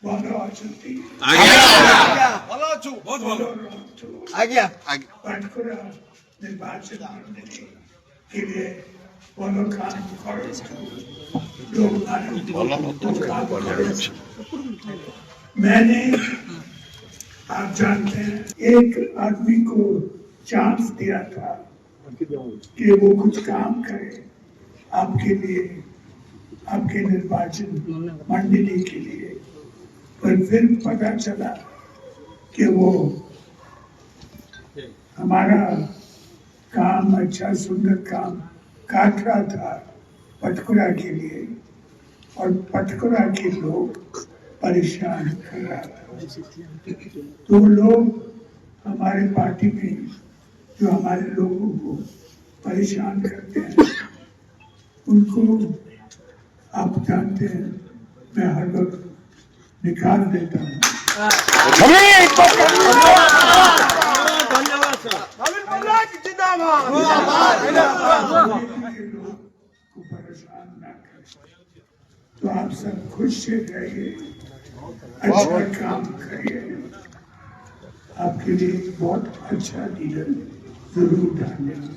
ভালো আছেন পাটকুরা निर्वाचन के लिए बोलो काम करो लोग मैंने आप जानते हैं एक आदमी को चांस दिया था कि वो कुछ काम करे आपके लिए, आपके निर्वाचन मंडली के लिए, पर फिर पता चला कि वो हमारा काम अच्छा सुंदर काम काट रहा था पटकुरा के लिए और पटकुरा के लोग परेशान कर रहा था। तो लोग हमारे पार्टी में जो हमारे लोगों को परेशान करते हैं उनको आप जानते हैं मैं हर वक्त निकाल देता हूँ। परेशान ना करें तो आप सब खुश से रहिए, अच्छा काम करिए, आपके लिए बहुत अच्छा लीडर जरूर डालेंगे।